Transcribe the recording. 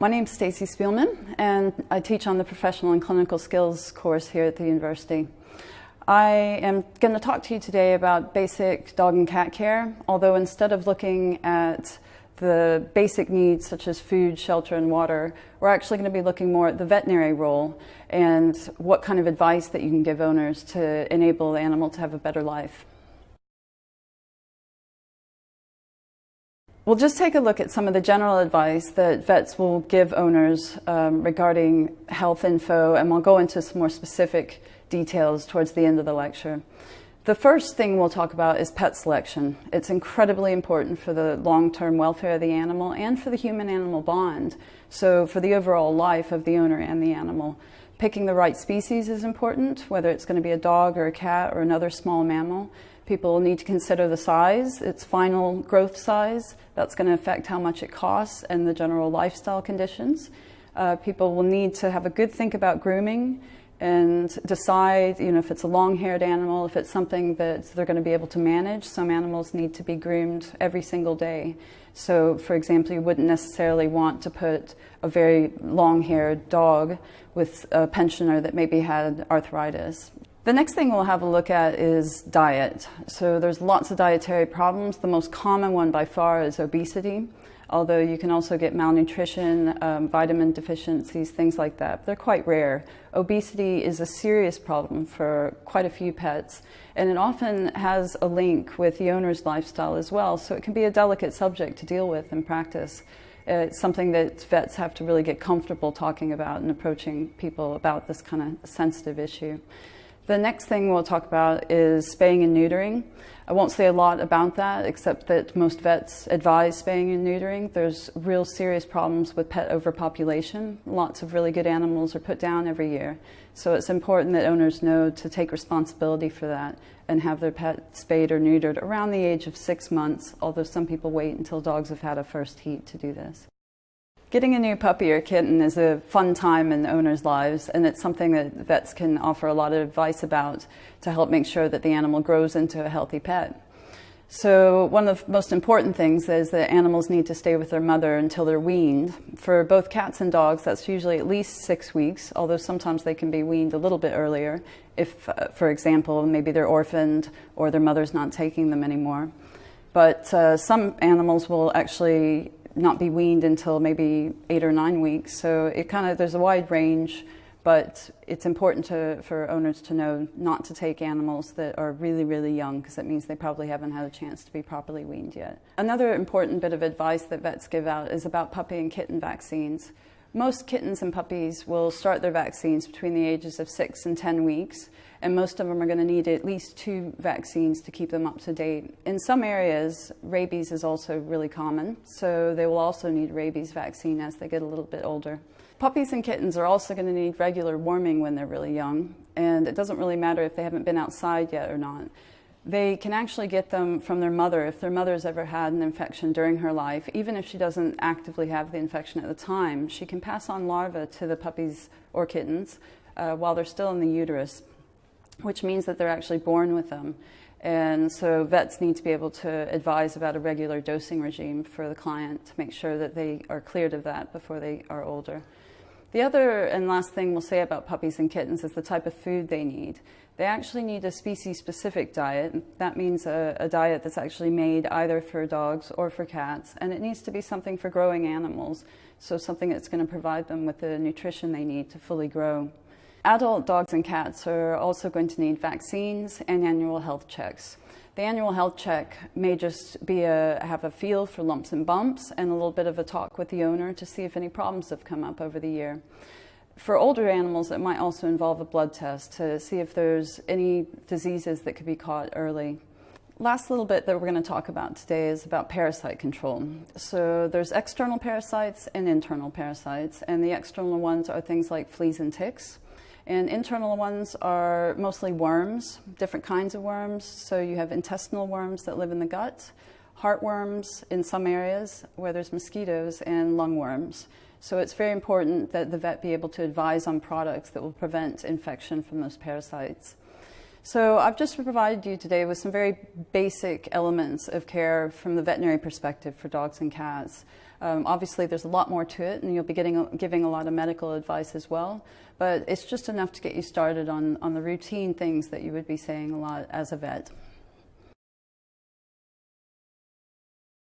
My name's Stacy Spielman, and I teach on the Professional and Clinical Skills course here at the university. I am going to talk to you today about basic dog and cat care, although instead of looking at the basic needs such as food, shelter, and water, we're actually going to be looking more at the veterinary role and what kind of advice that you can give owners to enable the animal to have a better life. We'll just take a look at some of the general advice that vets will give owners regarding health info, and we'll go into some more specific details towards the end of the lecture. The first thing we'll talk about is pet selection. It's incredibly important for the long-term welfare of the animal and for the human-animal bond, so for the overall life of the owner and the animal. Picking the right species is important, whether it's going to be a dog or a cat or another small mammal. People need to consider the size, its final growth size. That's going to affect how much it costs and the general lifestyle conditions. People will need to have a good think about grooming and decide, if it's a long-haired animal, if it's something that they're going to be able to manage. Some animals need to be groomed every single day. So, for example, you wouldn't necessarily want to put a very long-haired dog with a pensioner that maybe had arthritis. The next thing we'll have a look at is diet. So there's lots of dietary problems. The most common one by far is obesity, although you can also get malnutrition, vitamin deficiencies, things like that. They're quite rare. Obesity is a serious problem for quite a few pets, and it often has a link with the owner's lifestyle as well, so it can be a delicate subject to deal with in practice. It's something that vets have to really get comfortable talking about and approaching people about this kind of sensitive issue. The next thing we'll talk about is spaying and neutering. I won't say a lot about that, except that most vets advise spaying and neutering. There's real serious problems with pet overpopulation. Lots of really good animals are put down every year. So it's important that owners know to take responsibility for that and have their pet spayed or neutered around the age of 6 months, although some people wait until dogs have had a first heat to do this. Getting a new puppy or kitten is a fun time in owners' lives, and it's something that vets can offer a lot of advice about to help make sure that the animal grows into a healthy pet. So one of the most important things is that animals need to stay with their mother until they're weaned. For both cats and dogs, that's usually at least 6 weeks, although sometimes they can be weaned a little bit earlier if, for example, maybe they're orphaned or their mother's not taking them anymore. But some animals will actually not be weaned until maybe 8 or 9 weeks. So there's a wide range, but it's important for owners to know not to take animals that are really, really young, because that means they probably haven't had a chance to be properly weaned yet. Another important bit of advice that vets give out is about puppy and kitten vaccines. Most kittens and puppies will start their vaccines between the ages of 6 and 10 weeks, and most of them are going to need at least 2 vaccines to keep them up to date. In some areas, rabies is also really common, so they will also need a rabies vaccine as they get a little bit older. Puppies and kittens are also going to need regular warming when they're really young, and it doesn't really matter if they haven't been outside yet or not. They can actually get them from their mother if their mother's ever had an infection during her life. Even if she doesn't actively have the infection at the time, she can pass on larvae to the puppies or kittens while they're still in the uterus, which means that they're actually born with them. And so vets need to be able to advise about a regular dosing regime for the client to make sure that they are cleared of that before they are older. The other and last thing we'll say about puppies and kittens is the type of food they need. They actually need a species-specific diet. That means a diet that's actually made either for dogs or for cats, and it needs to be something for growing animals, so something that's going to provide them with the nutrition they need to fully grow. Adult dogs and cats are also going to need vaccines and annual health checks. The annual health check may just be have a feel for lumps and bumps and a little bit of a talk with the owner to see if any problems have come up over the year. For older animals, it might also involve a blood test to see if there's any diseases that could be caught early. Last little bit that we're going to talk about today is about parasite control. So there's external parasites and internal parasites, and the external ones are things like fleas and ticks. And internal ones are mostly worms, different kinds of worms. So you have intestinal worms that live in the gut, heartworms in some areas where there's mosquitoes, and lungworms. So it's very important that the vet be able to advise on products that will prevent infection from those parasites. So I've just provided you today with some very basic elements of care from the veterinary perspective for dogs and cats. Obviously there's a lot more to it, and you'll be giving a lot of medical advice as well, but it's just enough to get you started on the routine things that you would be saying a lot as a vet.